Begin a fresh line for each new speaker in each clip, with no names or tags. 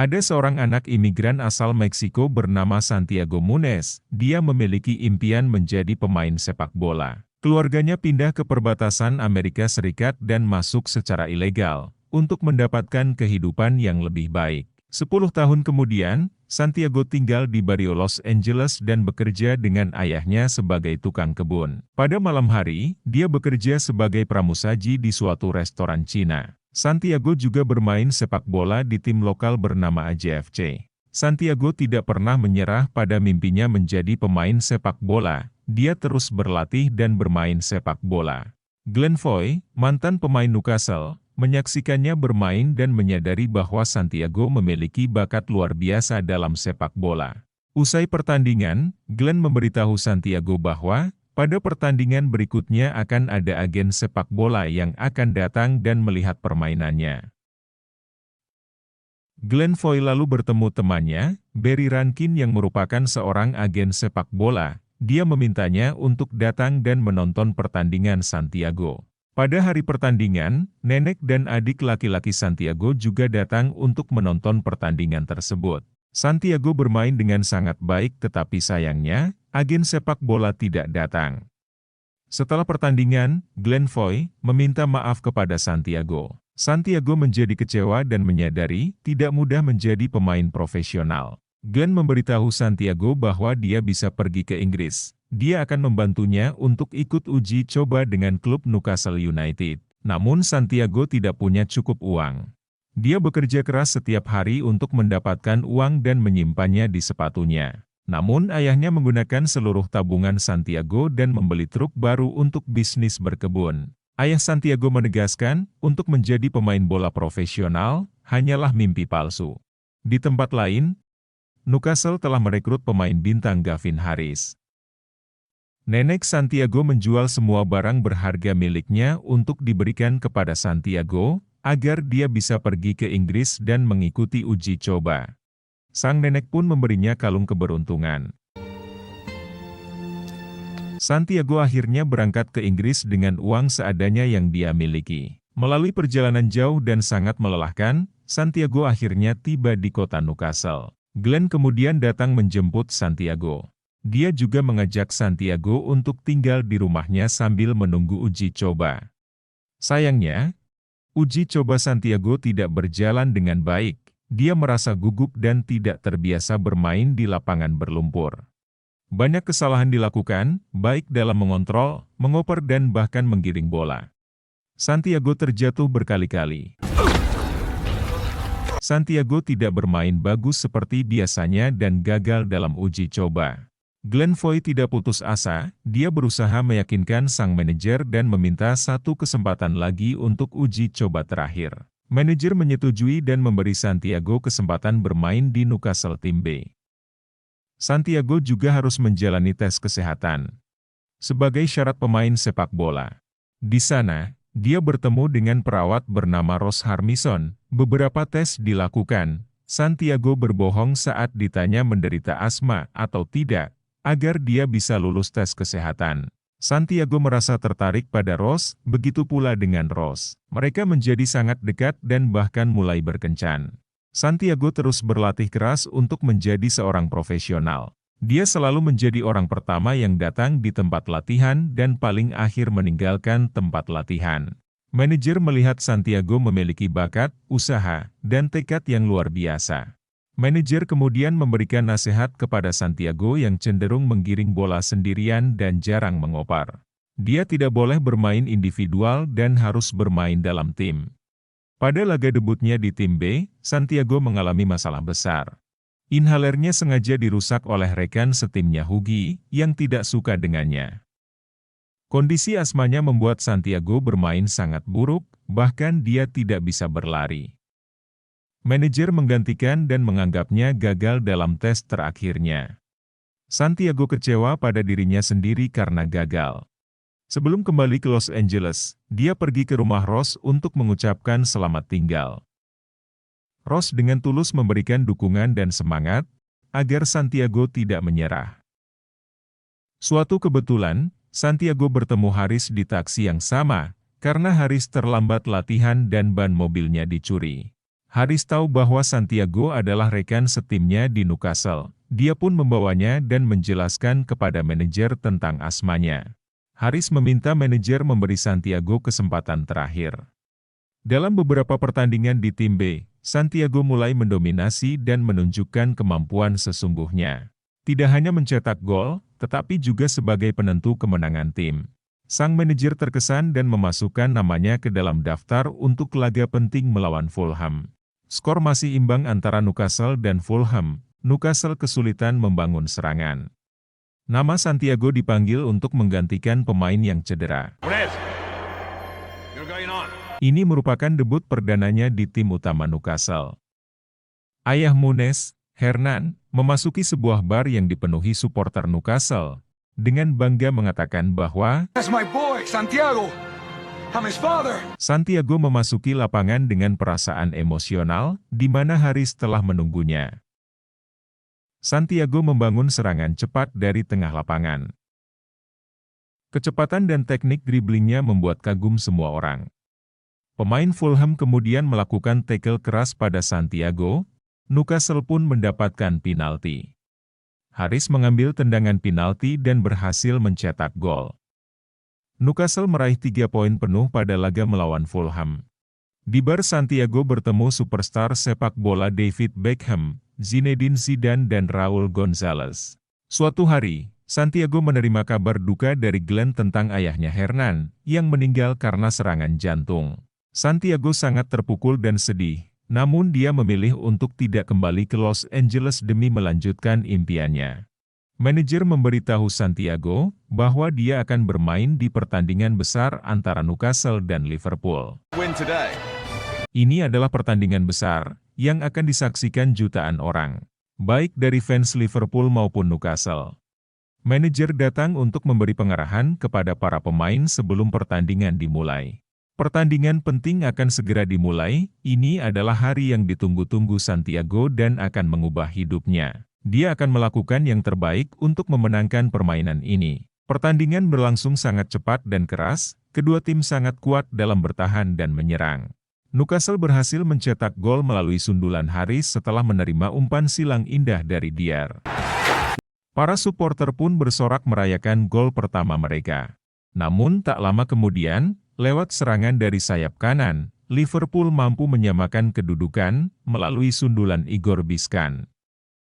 Ada seorang anak imigran asal Meksiko bernama Santiago Munez. Dia memiliki impian menjadi pemain sepak bola. Keluarganya pindah ke perbatasan Amerika Serikat dan masuk secara ilegal untuk mendapatkan kehidupan yang lebih baik. 10 tahun kemudian, Santiago tinggal di barrio Los Angeles dan bekerja dengan ayahnya sebagai tukang kebun. Pada malam hari, dia bekerja sebagai pramusaji di suatu restoran Cina. Santiago juga bermain sepak bola di tim lokal bernama AJFC. Santiago tidak pernah menyerah pada mimpinya menjadi pemain sepak bola. Dia terus berlatih dan bermain sepak bola. Glenn Foy, mantan pemain Newcastle, menyaksikannya bermain dan menyadari bahwa Santiago memiliki bakat luar biasa dalam sepak bola. Usai pertandingan, Glenn memberitahu Santiago bahwa pada pertandingan berikutnya akan ada agen sepak bola yang akan datang dan melihat permainannya. Glenn Foy lalu bertemu temannya, Barry Rankin yang merupakan seorang agen sepak bola. Dia memintanya untuk datang dan menonton pertandingan Santiago. Pada hari pertandingan, nenek dan adik laki-laki Santiago juga datang untuk menonton pertandingan tersebut. Santiago bermain dengan sangat baik tetapi sayangnya, agen sepak bola tidak datang. Setelah pertandingan, Glenn Foy meminta maaf kepada Santiago. Santiago menjadi kecewa dan menyadari tidak mudah menjadi pemain profesional. Glenn memberitahu Santiago bahwa dia bisa pergi ke Inggris. Dia akan membantunya untuk ikut uji coba dengan klub Newcastle United. Namun Santiago tidak punya cukup uang. Dia bekerja keras setiap hari untuk mendapatkan uang dan menyimpannya di sepatunya. Namun ayahnya menggunakan seluruh tabungan Santiago dan membeli truk baru untuk bisnis berkebun. Ayah Santiago menegaskan, untuk menjadi pemain bola profesional, hanyalah mimpi palsu. Di tempat lain, Newcastle telah merekrut pemain bintang Gavin Harris. Nenek Santiago menjual semua barang berharga miliknya untuk diberikan kepada Santiago, agar dia bisa pergi ke Inggris dan mengikuti uji coba. Sang nenek pun memberinya kalung keberuntungan. Santiago akhirnya berangkat ke Inggris dengan uang seadanya yang dia miliki. Melalui perjalanan jauh dan sangat melelahkan, Santiago akhirnya tiba di kota Newcastle. Glenn kemudian datang menjemput Santiago. Dia juga mengajak Santiago untuk tinggal di rumahnya sambil menunggu uji coba. Sayangnya, uji coba Santiago tidak berjalan dengan baik. Dia merasa gugup dan tidak terbiasa bermain di lapangan berlumpur. Banyak kesalahan dilakukan, baik dalam mengontrol, mengoper dan bahkan menggiring bola. Santiago terjatuh berkali-kali. Santiago tidak bermain bagus seperti biasanya dan gagal dalam uji coba. Glenn Foy tidak putus asa, dia berusaha meyakinkan sang manajer dan meminta satu kesempatan lagi untuk uji coba terakhir. Manajer menyetujui dan memberi Santiago kesempatan bermain di Newcastle Tim B. Santiago juga harus menjalani tes kesehatan sebagai syarat pemain sepak bola. Di sana, dia bertemu dengan perawat bernama Ross Harmison. Beberapa tes dilakukan. Santiago berbohong saat ditanya menderita asma atau tidak, agar dia bisa lulus tes kesehatan. Santiago merasa tertarik pada Ross, begitu pula dengan Ross. Mereka menjadi sangat dekat dan bahkan mulai berkencan. Santiago terus berlatih keras untuk menjadi seorang profesional. Dia selalu menjadi orang pertama yang datang di tempat latihan dan paling akhir meninggalkan tempat latihan. Manajer melihat Santiago memiliki bakat, usaha, dan tekad yang luar biasa. Manajer kemudian memberikan nasihat kepada Santiago yang cenderung menggiring bola sendirian dan jarang mengopar. Dia tidak boleh bermain individual dan harus bermain dalam tim. Pada laga debutnya di tim B, Santiago mengalami masalah besar. Inhalernya sengaja dirusak oleh rekan setimnya Hugi, yang tidak suka dengannya. Kondisi asmanya membuat Santiago bermain sangat buruk, bahkan dia tidak bisa berlari. Manajer menggantikan dan menganggapnya gagal dalam tes terakhirnya. Santiago kecewa pada dirinya sendiri karena gagal. Sebelum kembali ke Los Angeles, dia pergi ke rumah Ross untuk mengucapkan selamat tinggal. Ross dengan tulus memberikan dukungan dan semangat, agar Santiago tidak menyerah. Suatu kebetulan, Santiago bertemu Harris di taksi yang sama, karena Harris terlambat latihan dan ban mobilnya dicuri. Haris tahu bahwa Santiago adalah rekan setimnya di Newcastle. Dia pun membawanya dan menjelaskan kepada manajer tentang asmanya. Haris meminta manajer memberi Santiago kesempatan terakhir. Dalam beberapa pertandingan di tim B, Santiago mulai mendominasi dan menunjukkan kemampuan sesungguhnya. Tidak hanya mencetak gol, tetapi juga sebagai penentu kemenangan tim. Sang manajer terkesan dan memasukkan namanya ke dalam daftar untuk laga penting melawan Fulham. Skor masih imbang antara Newcastle dan Fulham. Newcastle kesulitan membangun serangan. Nama Santiago dipanggil untuk menggantikan pemain yang cedera. Ini merupakan debut perdananya di tim utama Newcastle. Ayah Munez, Hernan, memasuki sebuah bar yang dipenuhi supporter Newcastle. Dengan bangga mengatakan bahwa
That's my boy, Santiago. I'm his father.
Santiago memasuki lapangan dengan perasaan emosional, di mana Haris telah menunggunya. Santiago membangun serangan cepat dari tengah lapangan. Kecepatan dan teknik driblingnya membuat kagum semua orang. Pemain Fulham kemudian melakukan tackle keras pada Santiago. Newcastle pun mendapatkan penalti. Haris mengambil tendangan penalti dan berhasil mencetak gol. Newcastle meraih 3 poin penuh pada laga melawan Fulham. Di bar Santiago bertemu superstar sepak bola David Beckham, Zinedine Zidane dan Raul Gonzalez. Suatu hari, Santiago menerima kabar duka dari Glenn tentang ayahnya Hernan, yang meninggal karena serangan jantung. Santiago sangat terpukul dan sedih, namun dia memilih untuk tidak kembali ke Los Angeles demi melanjutkan impiannya. Manajer memberitahu Santiago bahwa dia akan bermain di pertandingan besar antara Newcastle dan Liverpool. Ini adalah pertandingan besar yang akan disaksikan jutaan orang, baik dari fans Liverpool maupun Newcastle. Manajer datang untuk memberi pengarahan kepada para pemain sebelum pertandingan dimulai. Pertandingan penting akan segera dimulai. Ini adalah hari yang ditunggu-tunggu Santiago dan akan mengubah hidupnya. Dia akan melakukan yang terbaik untuk memenangkan permainan ini. Pertandingan berlangsung sangat cepat dan keras, kedua tim sangat kuat dalam bertahan dan menyerang. Newcastle berhasil mencetak gol melalui sundulan Haris setelah menerima umpan silang indah dari Dier. Para supporter pun bersorak merayakan gol pertama mereka. Namun tak lama kemudian, lewat serangan dari sayap kanan, Liverpool mampu menyamakan kedudukan melalui sundulan Igor Biscan.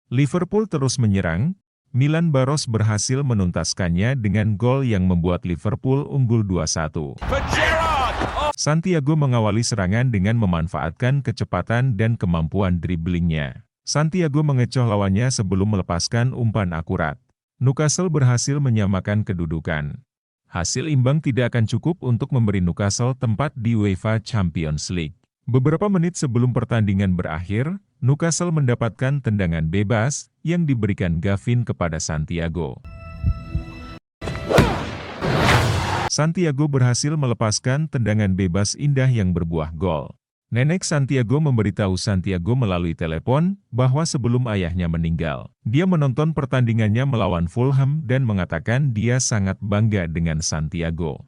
Liverpool terus menyerang, Milan Baros berhasil menuntaskannya dengan gol yang membuat Liverpool unggul 2-1. Santiago mengawali serangan dengan memanfaatkan kecepatan dan kemampuan driblingnya. Santiago mengecoh lawannya sebelum melepaskan umpan akurat. Newcastle berhasil menyamakan kedudukan. Hasil imbang tidak akan cukup untuk memberi Newcastle tempat di UEFA Champions League. Beberapa menit sebelum pertandingan berakhir, Newcastle mendapatkan tendangan bebas yang diberikan Gavin kepada Santiago. Santiago berhasil melepaskan tendangan bebas indah yang berbuah gol. Nenek Santiago memberitahu Santiago melalui telepon bahwa sebelum ayahnya meninggal, dia menonton pertandingannya melawan Fulham dan mengatakan dia sangat bangga dengan Santiago.